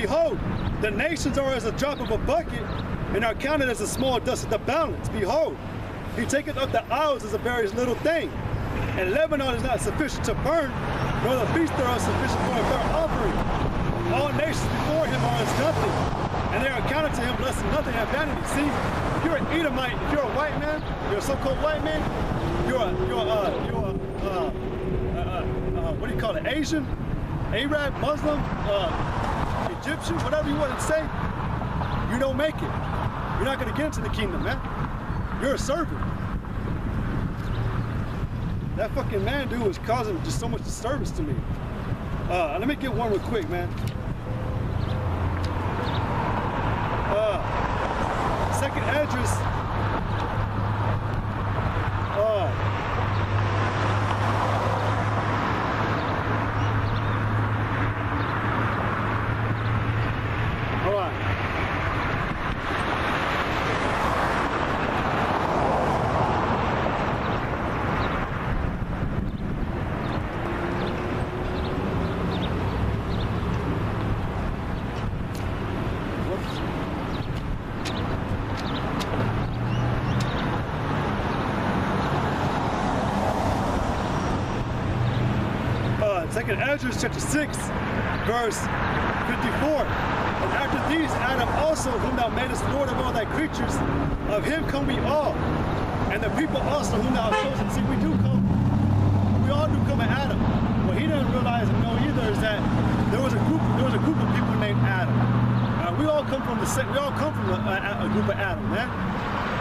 behold, the nations are as a drop of a bucket, and are counted as a small dust of the balance. Behold, he taketh up the isles as a very little thing, and Lebanon is not sufficient to burn, nor the beasts thereof sufficient for a burnt offering. All nations before him are as nothing, and they are counted to him less than nothing and vanity. See, if you're an Edomite, if you're a white man, you're a so-called white man, what do you call it, Asian, Arab, Muslim, Egyptian, whatever you want to say, you don't make it. You're not going to get into the kingdom, man. You're a servant. That fucking man, dude, was causing just so much disturbance to me. Let me get one real quick, man. Second address. Second Ezra chapter 6, verse 54. And after these, Adam also, whom thou madest Lord of all thy creatures, of him come we all. And the people also whom thou hast chosen. See, we all do come at Adam. What he doesn't realize and know either is that there was a group of people named Adam. We all come from a group of Adam, man.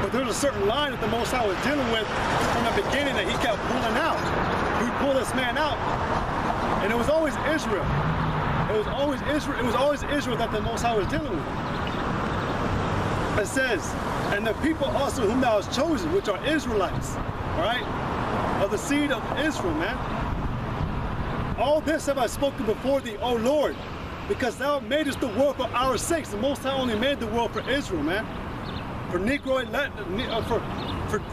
But there's a certain line that the Most High was dealing with from the beginning that he kept pulling out. He pulled this man out. And it was always Israel. It was always Israel. It was always Israel that the Most High was dealing with. It says, and the people also whom thou hast chosen, which are Israelites, all right, of the seed of Israel, man. All this have I spoken before thee, O Lord, because thou madest the world for our sakes. The Most High only made the world for Israel, man. For Negro,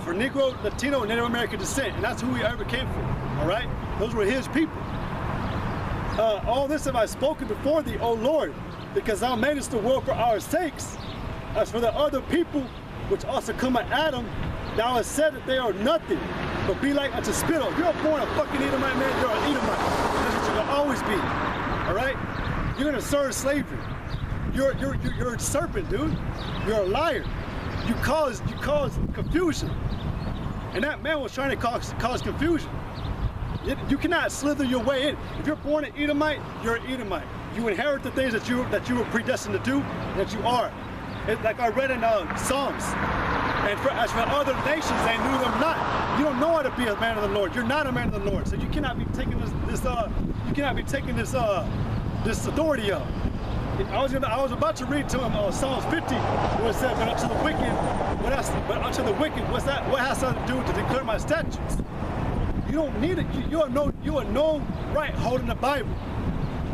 for Negro, Latino, and Native American descent, and that's who we ever came from. All right, those were His people. All this have I spoken before thee, O Lord, because thou madest the world for our sakes. As for the other people, which also come at Adam, thou hast said that they are nothing, but be like unto spittle. If you're born a fucking Edomite, man, you're an Edomite. That's what you're gonna always be. All right? You're gonna serve slavery. You're a serpent, dude. You're a liar. You cause confusion. And that man was trying to cause confusion. You cannot slither your way in. If you're born an Edomite, you're an Edomite. You inherit the things that you were predestined to do, that you are. Like I read in Psalms. And as for other nations, they knew them not. You don't know how to be a man of the Lord. You're not a man of the Lord. So you cannot be taking this authority up. I was about to read to him Psalms 50, where it said, "But unto the wicked, what has that to do to declare my statutes?" You don't need it. You are no right holding the Bible.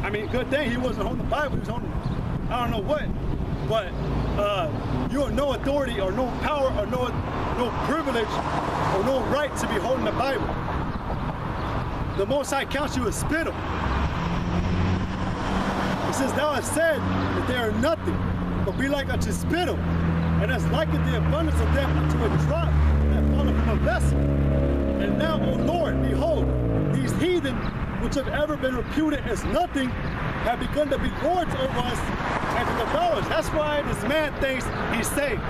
I mean, good thing he wasn't holding the Bible. He was holding, I don't know what, but you have no authority or no power or no privilege or no right to be holding the Bible. The Most High counts you as spittle. He says, "Thou hast said that they are nothing, but be like unto spittle, and as liketh the abundance of them unto a drop that falleth from a vessel. And now, O Lord, behold, these heathen, which have ever been reputed as nothing, have begun to be lords over us and to devour us." That's why this man thinks he's saved.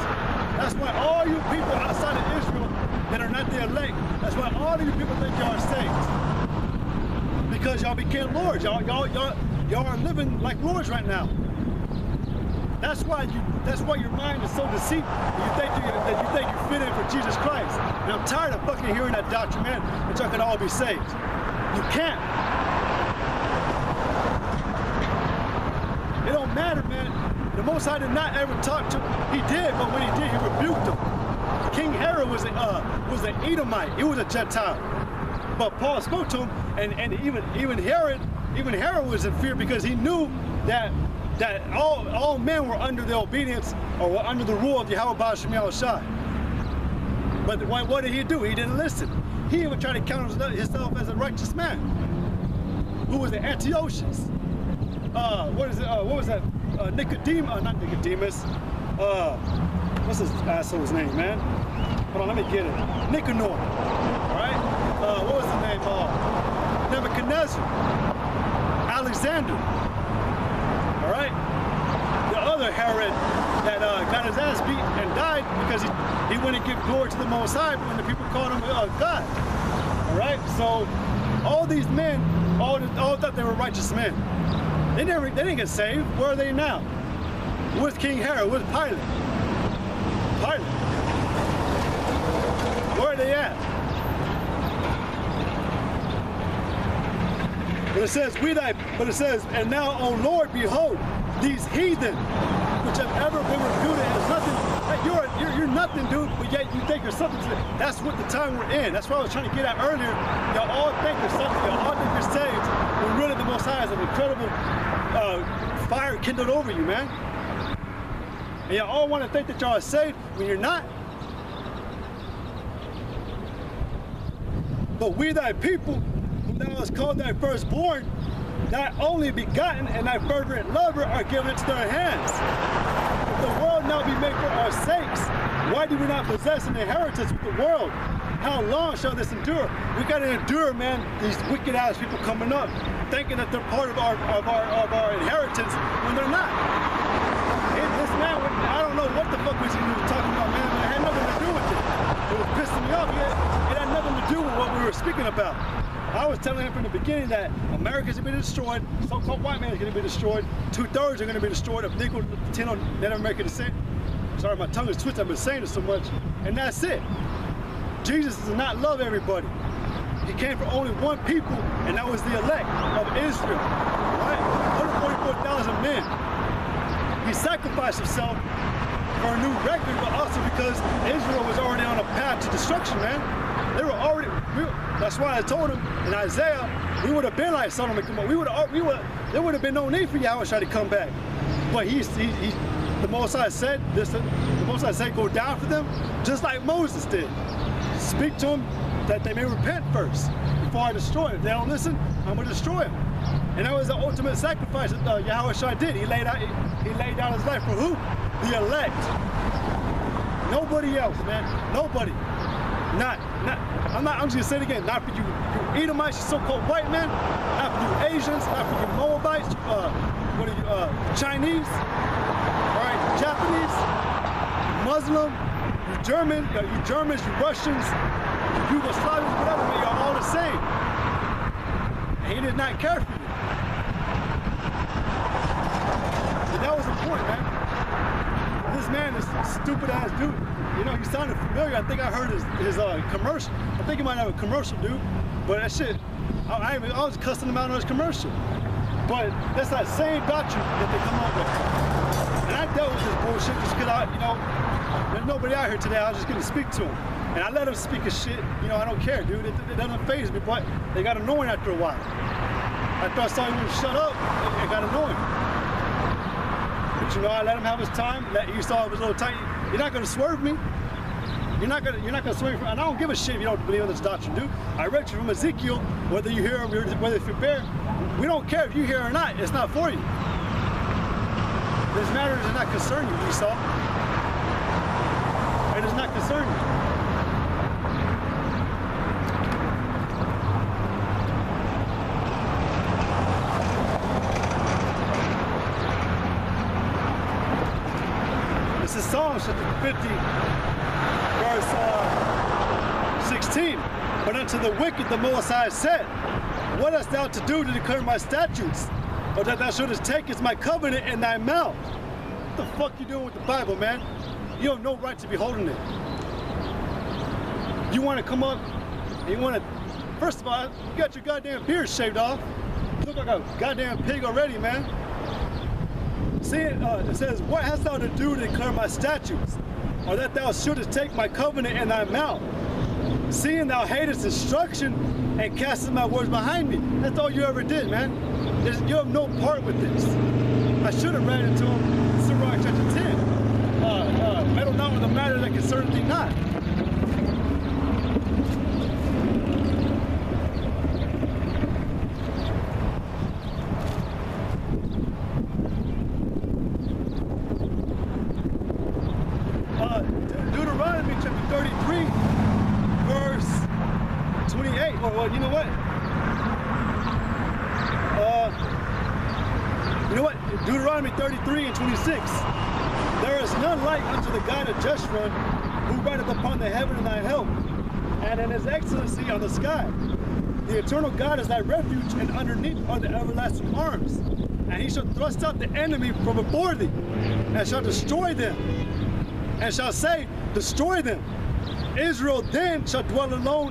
That's why all you people outside of Israel that are not the elect, that's why all of you people think y'all are saved. Because y'all became lords. Y'all are living like lords right now. That's why your mind is so deceitful. You think you fit in for Jesus Christ. And I'm tired of fucking hearing that doctrine, man, that y'all can all be saved. You can't. It don't matter, man. The Most High did not ever talk to him. He did, but when he did, he rebuked him. King Herod was an Edomite. He was a Gentile. But Paul spoke to him, and even Herod was in fear because he knew that all men were under the obedience or were under the rule of Yahweh Ba'ashem Yahushai. But what did he do? He didn't listen. He even tried to count himself as a righteous man. Who was the Antiochus? What was that? not Nicodemus. What's his asshole's name, man? Hold on, let me get it. Nicanor. All right. What was his name? Nebuchadnezzar. Alexander. All right. The other Herod that got his ass beat and died because he wouldn't give glory to the Most High when the people called him God. All right. So all these men all thought they were righteous men. They didn't get saved. Where are they now? Where's King Herod? Where's Pilate? Where are they at? But it says, and now, O Lord, behold, these heathen, which have ever been reputed as nothing. You're nothing, dude, but yet you think you're something. That's what the time we're in. That's what I was trying to get at earlier. Y'all all think you're something. Y'all all think you're saved. When really the Most High has an incredible fire kindled over you, man. And y'all all want to think that y'all are saved when you're not. But we thy people, whom thou hast called thy firstborn, not only begotten and thy fervent lover are given into their hands. If the world now be made for our sakes, why do we not possess an inheritance with the world? How long shall this endure? We gotta endure, man, these wicked ass people coming up, thinking that they're part of our inheritance when they're not. This man, I don't know what the fuck was he talking about, man, but it had nothing to do with it. It was pissing me off. It had nothing to do with what we were speaking about. I was telling him from the beginning that America's gonna be destroyed, so-called white man is gonna be destroyed, 2/3 are gonna be destroyed of Negro, Latino, Native American descent. Sorry, my tongue is twisted, I've been saying it so much. And that's it. Jesus does not love everybody. He came for only one people, and that was the elect of Israel, right? 144,000 men. He sacrificed himself for a new record, but also because Israel was already on a path to destruction, man. They were already, that's why I told him in Isaiah, we would have been like Sodom and Gomorrah. There would have been no need for Yahweh to come back. But the Most High said this, the Most High said go down for them, just like Moses did. Speak to them that they may repent first before I destroy them. If they don't listen, I'm gonna destroy them. And that was the ultimate sacrifice that Yahweh did. He laid down his life for who? The elect. Nobody else, man. Nobody. I'm just gonna say it again. Not for you Edomites, you so-called white men. Not for you Asians. Not for you Moabites. What are you? Chinese. All right, Japanese, Muslim, you German, you Germans, you Russians, you Yugoslavians, whatever. Man, you're all the same. And he did not care for you. And that was important, man. This man is a stupid ass dude. You know, he sounded familiar. I think I heard his commercial. I think he might have a commercial, dude. But that shit, I was cussing him out on his commercial. But that's that same doctrine that they come up with. And I dealt with this bullshit just because there's nobody out here today. I was just gonna speak to him. And I let him speak his shit. You know, I don't care, dude. It doesn't faze me, but they got annoying after a while. After I saw him shut up, it got annoying. But you know, I let him have his time. You saw it was a little tight. You're not gonna swerve me. You're not gonna swerve me. And I don't give a shit if you don't believe in this doctrine, dude. I read you from Ezekiel, whether you hear him, whether if you're bare. We don't care if you hear or not. It's not for you. This matter does not concern you, Esau. It does not concern you. This is Psalm 50, verse 16. But unto the wicked the Most High said, what hast thou to do to declare my statutes? Or that thou shouldest take as my covenant in thy mouth? What the fuck you doing with the Bible, man? You have no right to be holding it. You want to come up, and you want to, first of all, you got your goddamn beard shaved off. You look like a goddamn pig already, man. See, it says, what hast thou to do to declare my statutes? Or that thou shouldest take my covenant in thy mouth? Seeing thou hatest instruction and castest my words behind me. That's all you ever did, man. You have no part with this. I should have ran into him, Sirach chapter 10. Meddle not with a matter that concerneth thee not. Deuteronomy chapter 33, verse 28. Well, you know what? Deuteronomy 33 and 26. There is none like unto the God of Jeshurun, who rideth upon the heaven in thy help, and in his excellency on the sky. The eternal God is thy refuge, and underneath are the everlasting arms. And he shall thrust out the enemy from before thee, and shall destroy them, and shall say, destroy them. Israel then shall dwell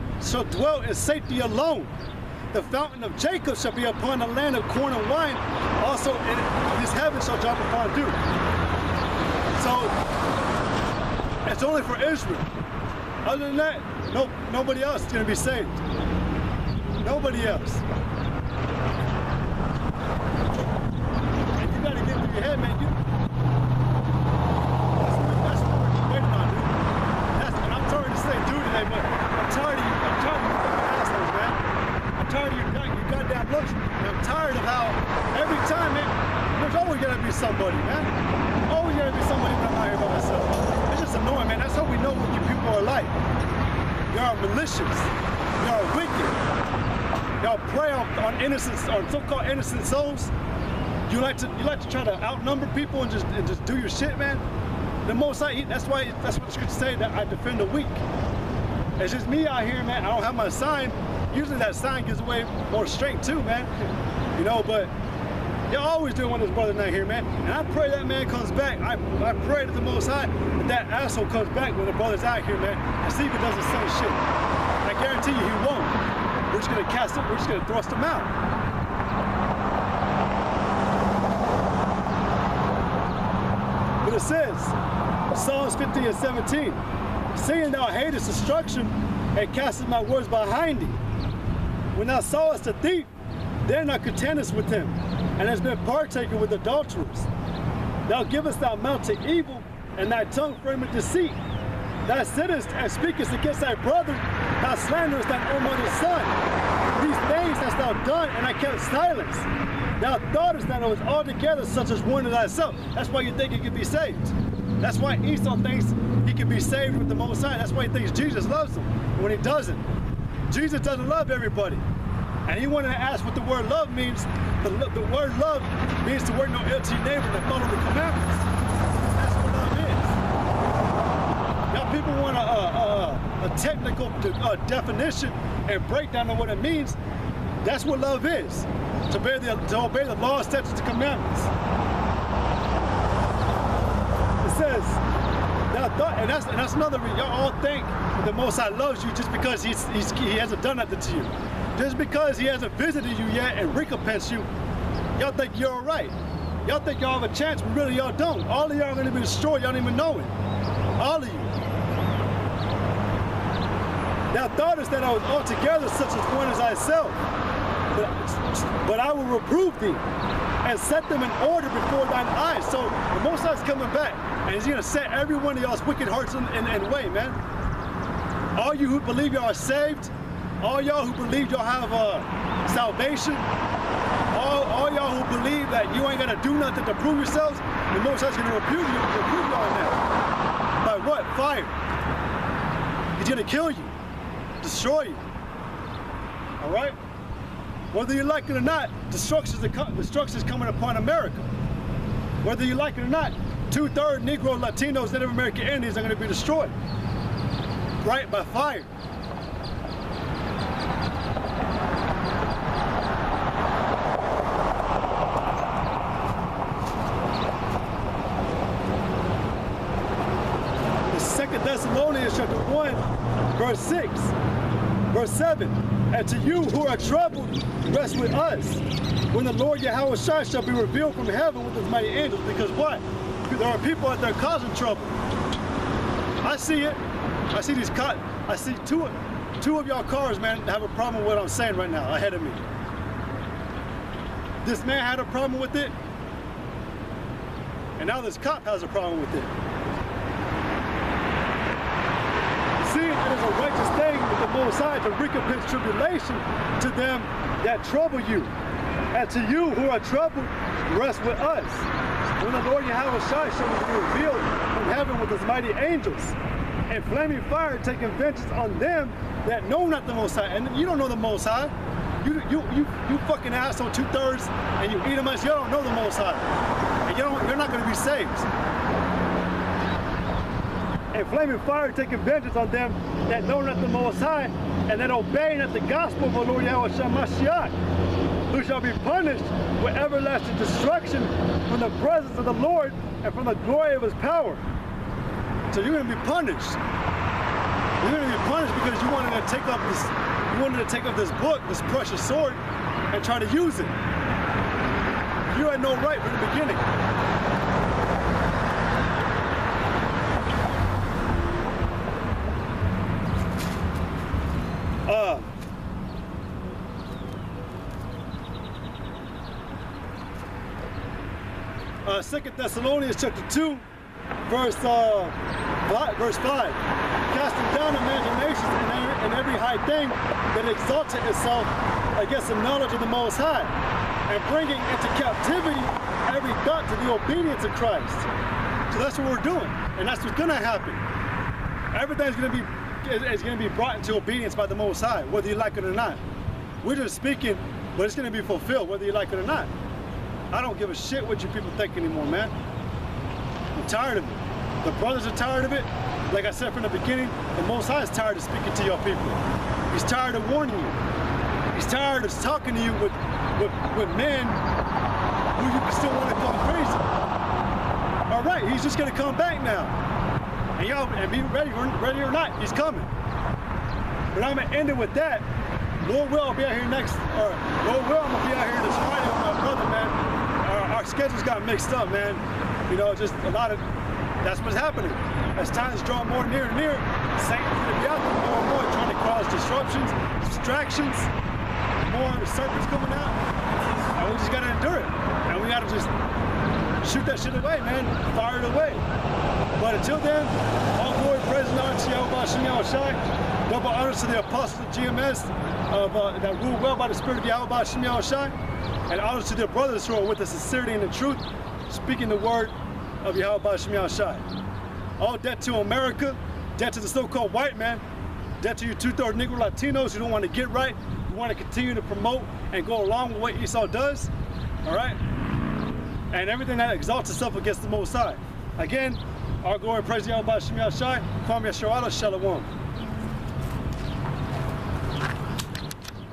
in safety alone. The fountain of Jacob shall be upon the land of corn and wine, also in his heaven shall drop upon dew. So, it's only for Israel. Other than that, nobody else is going to be saved. Nobody else. And you got to get through your head, man. That's what we're waiting on, dude. And I'm sorry to say dude today, but I'm tired of you fucking assholes, man. I'm tired of your goddamn looks. And I'm tired of how every time, man, there's always going to be somebody, man. Always going to be somebody when I'm out here by myself. It's just annoying, man. That's how we know what you people are like. Y'all are malicious. Y'all are wicked. Y'all prey on so-called innocent souls. You like to try to outnumber people and just do your shit, man. The most that's what the scriptures say, that I defend the weak. It's just me out here, man. I don't have my sign. Usually that sign gives away more strength too, man. You know, but y'all always doing one of those brothers out here, man. And I pray that man comes back. I pray to the Most High that asshole comes back when the brother's out here, man, and see if he does the same shit. I guarantee you he won't. We're just gonna cast him. We're just gonna thrust him out. But it says, Psalms 50 and 17, seeing thou hatest destruction and castest my words behind thee. When thou sawest the thief, then thou contendest with him, and hast been partaker with adulterers. Thou givest thy mouth to evil, and thy tongue frameth deceit. Thou sittest and speakest against thy brother, thou slanderest thine own mother's son. These things hast thou done, and I kept silence. Thou thoughtest that it was altogether such as one as thyself. That's why you think he can be saved. That's why Esau thinks he can be saved with the Most High. That's why he thinks Jesus loves him, when he doesn't. Jesus doesn't love everybody. And he wanted to ask what the word love means. The word love means to work no ill to your neighbor, to follow the commandments. That's what love is. Y'all people want a technical definition and breakdown of what it means. That's what love is. To obey the law, statutes, and commandments. It says, and that's another reason. Y'all all think that the Most High loves you just because he hasn't done nothing to you. Just because he hasn't visited you yet and recompensed you, y'all think you're all right. Y'all think y'all have a chance, but really y'all don't. All of y'all are going to be destroyed. Y'all don't even know it. All of you. Thou thoughtest that I was altogether such as one as thyself, but I will reprove thee and set them in order before thine eyes. So the Most High is coming back, and he's going to set every one of y'all's wicked hearts in way, man. All you who believe y'all are saved, all y'all who believe y'all have salvation, all y'all who believe that you ain't gonna do nothing to prove yourselves, the Most High's gonna reprove y'all on that. By what? Fire. He's gonna kill you, destroy you. All right? Whether you like it or not, destruction is coming upon America. Whether you like it or not, 2/3 Negro, Latinos, Native American Indians are gonna be destroyed. Right? By fire. Thessalonians chapter 1, verse 6, verse 7. And to you who are troubled, rest with us, when the Lord Yahweh shall be revealed from heaven with his mighty angels. Because what? There are people out there causing trouble. I see it. I see I see two of y'all cars, man, have a problem with what I'm saying right now ahead of me. This man had a problem with it, and now this cop has a problem with it. See, it is a righteous thing with the Most High to recompense tribulation to them that trouble you. And to you who are troubled, rest with us, when the Lord Yahweh shall be revealed from heaven with his mighty angels, and flaming fire taking vengeance on them that know not the Most High. And you don't know the Most High. You fucking asshole 2/3, and you Edomites, you don't know the Most High. And you're not going to be saved. And flaming fire taking vengeance on them that know not the Most High, and that obey not the gospel of the Lord Yahweh Mashiach, who shall be punished with everlasting destruction from the presence of the Lord and from the glory of his power. So you're going to be punished. You're going to be punished because you wanted to take up this book, this precious sword, and try to use it. You had no right from the beginning. 2 Thessalonians chapter 2, verse 5. Casting down imaginations and every high thing that exalted itself against the knowledge of the Most High, and bringing into captivity every thought to the obedience of Christ. So that's what we're doing, and that's what's going to happen. Everything's going to be brought into obedience by the Most High, whether you like it or not. We're just speaking, but it's going to be fulfilled, whether you like it or not. I don't give a shit what you people think anymore, man. I'm tired of it. The brothers are tired of it. Like I said from the beginning, the Most High is tired of speaking to your people. He's tired of warning you. He's tired of talking to you with men who you still want to call crazy. All right, he's just going to come back now. And y'all, and be ready or not, he's coming. But I'm going to end it with that. Lord will, I'll be out here next, or Lord will, I'm going to be out here this Friday with my brother, man. Our schedules got mixed up, man. You know, just a lot of, that's what's happening. As times draw more near and near, Satan's going to be out there more and more, trying to cause disruptions, distractions, more serpents coming out. And we just got to endure it. And we got to just shoot that shit away, man. Fire it away. But until then, all glory, praise, and honor to Yahweh Shem Yahushai. Double honors to the apostles of GMS that rule well by the Spirit of Yahweh Shem Yahushai. And honors to their brothers who are with the sincerity and the truth, speaking the word of Yahweh Shem Yahushai. All debt to America, debt to the so-called white man, debt to you 2/3 Negro Latinos who don't want to get right, who want to continue to promote and go along with what Esau does, all right? And everything that exalts itself against the Most High. Again, our glory and praise Yahweh Shem Yahushai. Kwam Yasharala Shalom.